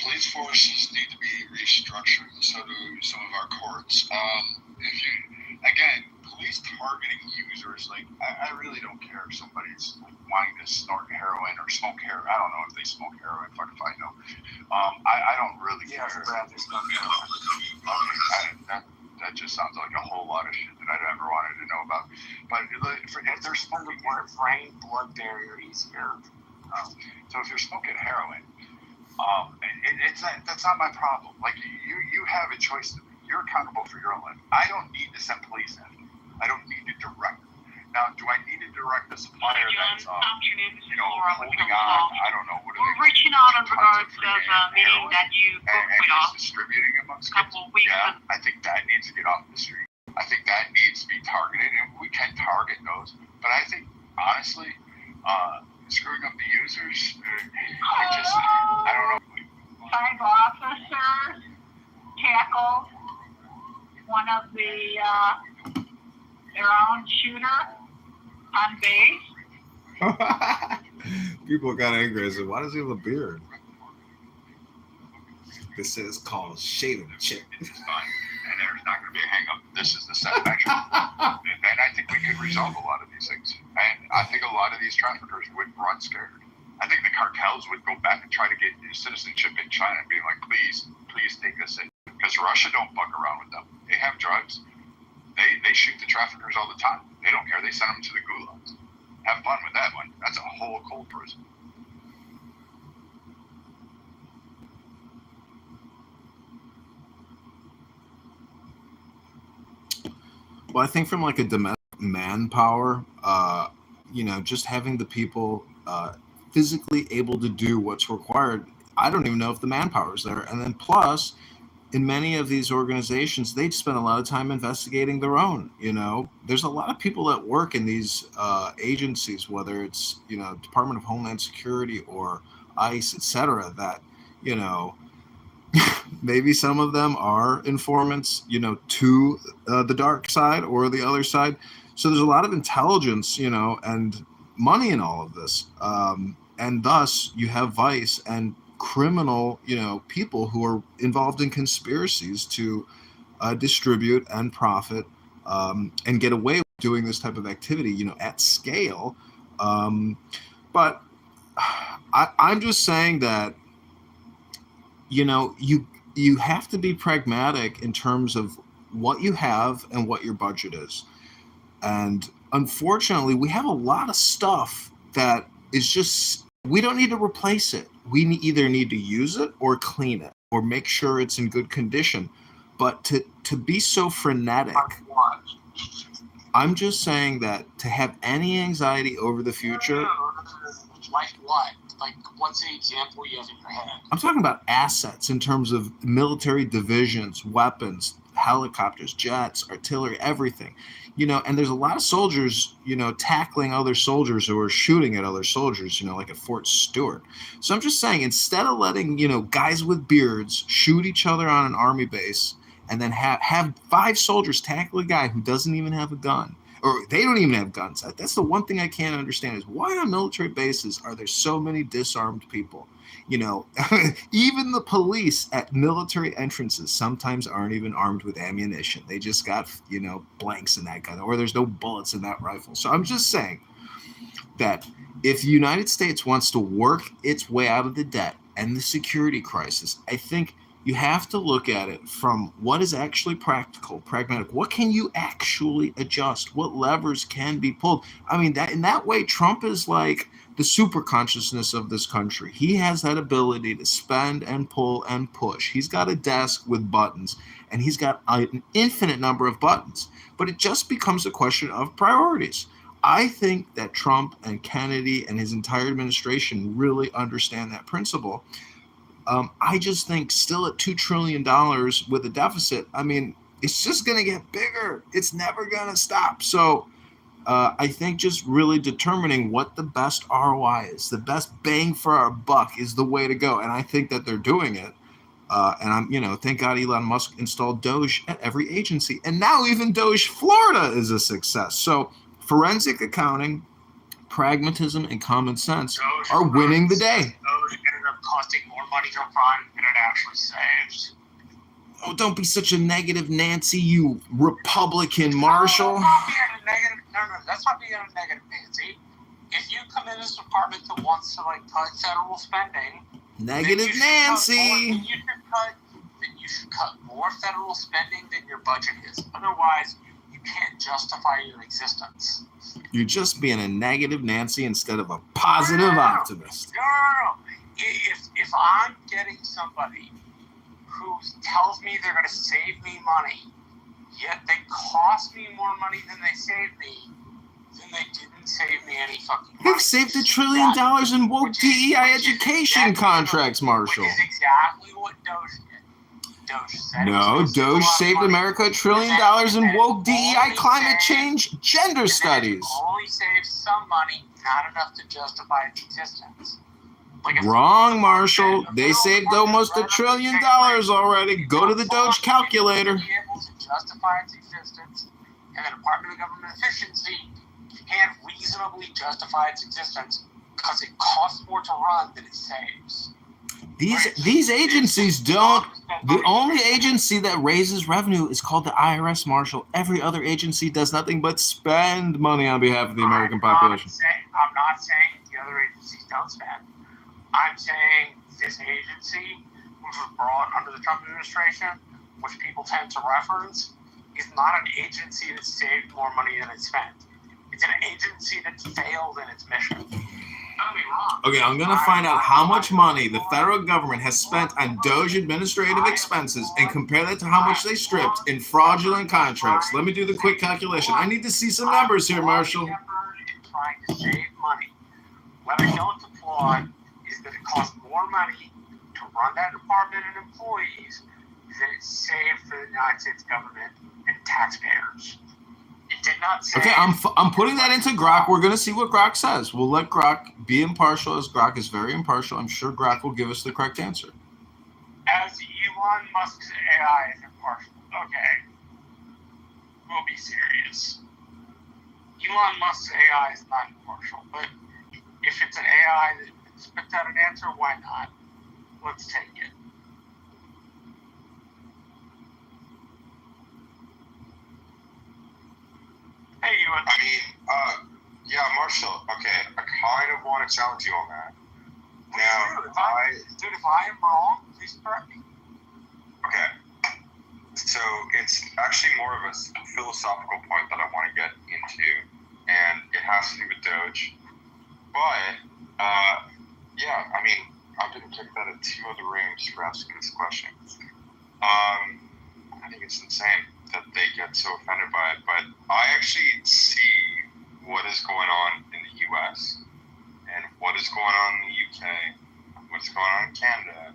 Police forces need to be restructured, and so do some of our courts. If you, again, police targeting users, like, I really don't care if somebody's wanting to snort heroin or smoke heroin. I don't know if they smoke heroin, fuck if I know. I don't really care. That just sounds like a whole lot of shit that I never wanted to know about. But if they're smoking more brain blood barrier easier, so if you're smoking heroin, that's not my problem. Like, you have a choice to make. You're accountable for your own life. I don't need to send police after you. I don't need to direct. Now, do I need to direct the supplier that's holding on? I don't know. What are we're reaching out in regards to the meeting that you booked with us distributing amongst kids? Yeah, I think that needs to get off the street. I think that needs to be targeted, and we can target those. But I think, honestly, screwing up the users, I don't know. 5 officers tackled one of their own shooter on base. People got angry. I said, why does he have a beard? This is called shaving chick. It's fine. And there's not going to be a hang-up. This is the satisfaction. And I think we could resolve a lot of these things. And I think a lot of these traffickers would run scared. I think the cartels would go back and try to get citizenship in China and be like, please take us in. Because Russia don't fuck around with them. They have drugs. They shoot the traffickers all the time. They don't care. They send them to the gulags. Have fun with that one. That's a whole cold prison. Well, I think from like a domestic manpower, just having the people physically able to do what's required, I don't even know if the manpower is there. And then plus, in many of these organizations, they spend a lot of time investigating their own. There's a lot of people that work in these agencies, whether it's Department of Homeland Security or ICE, etc., that maybe some of them are informants, to the dark side or the other side. So there's a lot of intelligence, and money in all of this. And thus you have vice and criminal, people who are involved in conspiracies to distribute and profit and get away with doing this type of activity, at scale. But I'm just saying that, you have to be pragmatic in terms of what you have and what your budget is. And unfortunately, we have a lot of stuff that is just, we don't need to replace it. We either need to use it or clean it or make sure it's in good condition. But to be so frenetic, I'm just saying that to have any anxiety over the future. Like what? Like, what's an example you have in your head? I'm talking about assets in terms of military divisions, weapons, helicopters, jets, artillery, everything. And there's a lot of soldiers, tackling other soldiers who are shooting at other soldiers, like at Fort Stewart. So I'm just saying, instead of letting, guys with beards shoot each other on an army base and then have 5 soldiers tackle a guy who doesn't even have a gun, or they don't even have guns. That's the one thing I can't understand is why on military bases are there so many disarmed people? Even the police at military entrances sometimes aren't even armed with ammunition. They just got, blanks in that gun, or there's no bullets in that rifle. So I'm just saying that if the United States wants to work its way out of the debt and the security crisis, I think you have to look at it from what is actually practical, pragmatic. What can you actually adjust? What levers can be pulled? I mean, that in that way, Trump is like the super consciousness of this country. He has that ability to spend and pull and push. He's got a desk with buttons, and he's got an infinite number of buttons. But it just becomes a question of priorities. I think that Trump and Kennedy and his entire administration really understand that principle. I just think still at $2 trillion with a deficit, I mean, it's just going to get bigger. It's never going to stop. So I think just really determining what the best ROI is, the best bang for our buck is the way to go. And I think that they're doing it. And thank God Elon Musk installed Doge at every agency. And now even Doge Florida is a success. So forensic accounting, pragmatism, and common sense are winning the day. Doge ended up costing more money to run than it actually saves. Oh, don't be such a negative Nancy, you Republican Marshall. No, I'm not being a negative. No, that's not being a negative Nancy. If you come in this department that wants to cut federal spending, Negative Nancy. Then you should cut more federal spending than your budget is. Otherwise, you can't justify your existence. You're just being a negative Nancy instead of a positive optimist. No. If I'm getting somebody who tells me they're going to save me money, yet they cost me more money than they saved me, then they didn't save me any fucking money. They've saved $1 trillion in woke DEI education contracts, Marshall. Which is exactly what Doge did. Doge said Doge saved America $1 trillion in woke DEI climate change gender studies. Only saved some money, not enough to justify its existence. Wrong, Marshall. They saved almost $1 trillion already. Go to the Doge calculator. Be able to justify its existence, and the Department of Government Efficiency can't reasonably justify its existence because it costs more to run than it saves. These agencies don't. The only agency that raises revenue is called the IRS, Marshall. Every other agency does nothing but spend money on behalf of the American population. I'm not saying the other agencies don't spend. I'm saying this agency, which was brought under the Trump administration, which people tend to reference, is not an agency that saved more money than it spent. It's an agency that failed in its mission. Don't get me wrong. Okay, I'm going to find out how much money the federal government has spent on Doge administrative expenses and compare that to how much they stripped in fraudulent contracts. Let me do the quick calculation. I need to see some numbers here, Marshall. Trying to save money. What I don't applaud is that it costs more money to run that department and employees than it saved for the United States government and taxpayers. It did not save. Okay, I'm putting that into Grok. We're going to see what Grok says. We'll let Grok be impartial, as Grok is very impartial. I'm sure Grok will give us the correct answer. As Elon Musk's AI is impartial. Okay. We'll be serious. Elon Musk's AI is not impartial, but if it's an AI that spits out an answer, why not? Let's take it. Hey, Ewan. Yeah, Marshall. Okay, I kind of want to challenge you on that. Now, if I am wrong, please correct me. Okay. So it's actually more of a philosophical point that I want to get into, and it has to do with Doge. But, I've been kicked out of 2 other rooms for asking this question. I think it's insane that they get so offended by it, but I actually see what is going on in the U.S. and what is going on in the U.K., what's going on in Canada,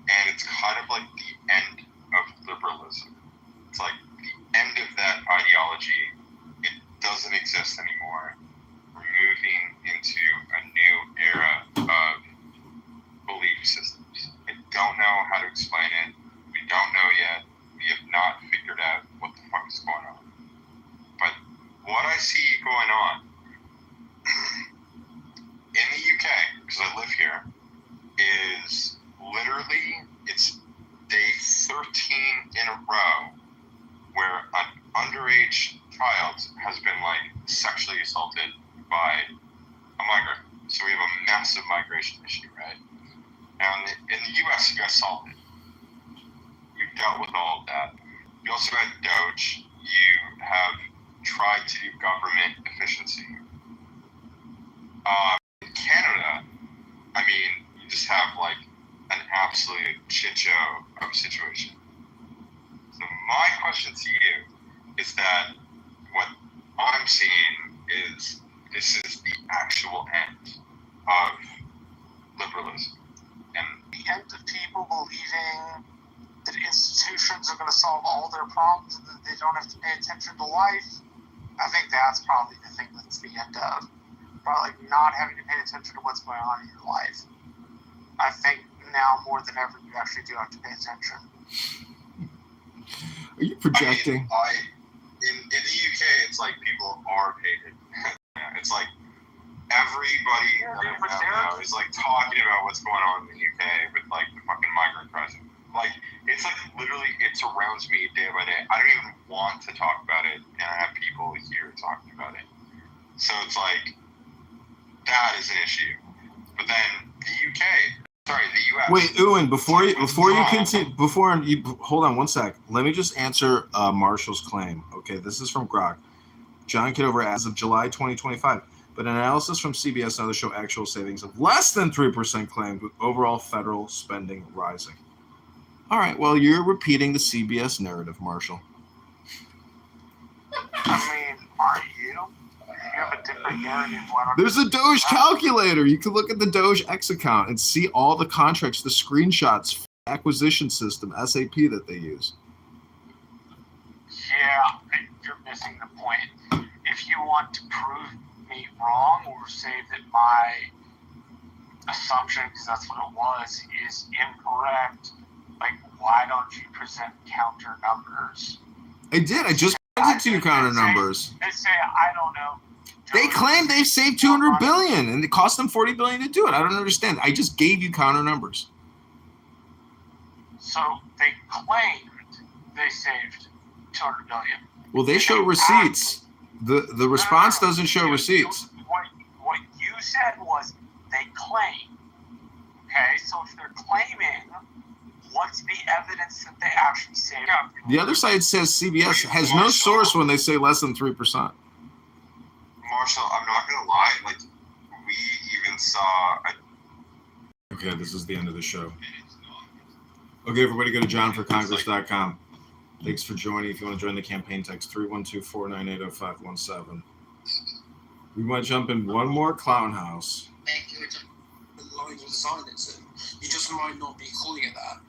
and it's kind of like the end of liberalism. It's like the end of that ideology. It doesn't exist anymore. We're moving into a new era of belief systems. I don't know how to explain it. We don't know yet. We have not figured out what the fuck is going on. But what I see going on in the UK, because I live here, is literally it's day 13 in a row where an underage child has been sexually assaulted by a migrant. So we have a massive migration issue, right? Now in the US, you guys solved it. You've dealt with all of that. You also had Doge. You have tried to do government efficiency. In Canada, you just have an absolute shit show of a situation. So my question to you is that what I'm seeing is this is the actual end of liberalism. And the end of people believing that institutions are going to solve all their problems and that they don't have to pay attention to life. I think that's probably the thing that's the end of. Probably not having to pay attention to what's going on in your life. I think now more than ever you actually do have to pay attention. Are you projecting? In the UK, it's like people are paid. It's like everybody that I know now is like talking about what's going on in the UK with like the fucking migrant crisis. Like it's like literally it surrounds me day by day. I don't even want to talk about it, and I have people here talking about it. So it's like that is an issue. But then the US. Wait, Ewan, before you continue, hold on one sec. Let me just answer Marshall's claim. Okay, this is from Grok. John Kitover, as of July 2025, but an analysis from CBS and others show actual savings of less than 3% claimed, with overall federal spending rising. All right, well, you're repeating the CBS narrative, Marshall. I mean, aren't you? You have a different narrative. There's a Doge calculator. You can look at the Doge X account and see all the contracts, the screenshots, acquisition system, SAP that they use. Yeah, you're missing the point. If you want to prove me wrong or say that my assumption, because that's what it was, is incorrect, like, why don't you present counter numbers? I did. I just presented to you counter numbers. They say, I don't know. They claim they've saved $200 billion, and it cost them $40 billion to do it. I don't understand. I just gave you counter numbers. So they claimed they saved $200 billion. Well, they show receipts. The response doesn't show receipts. What you said was they claim. Okay, so if they're claiming, what's the evidence that they actually saved? The other side says CBS has no source when they say less than 3%. Marshall, I'm not gonna lie. Like we even saw. Okay, this is the end of the show. Okay, everybody, go to johnforcongress.com. Thanks for joining. If you want to join the campaign, text 312-498-0517. We might jump in one more clown house. Lines will design it, so you just might not be calling it that.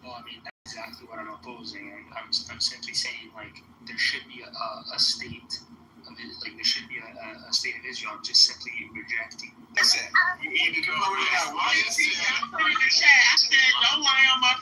Well, I mean, that's exactly what I'm opposing. I'm simply saying, like, there should be a state, like, there should be a state of Israel. I'm just simply rejecting. Listen, you need to go over that. Why is it? I said, don't lie on my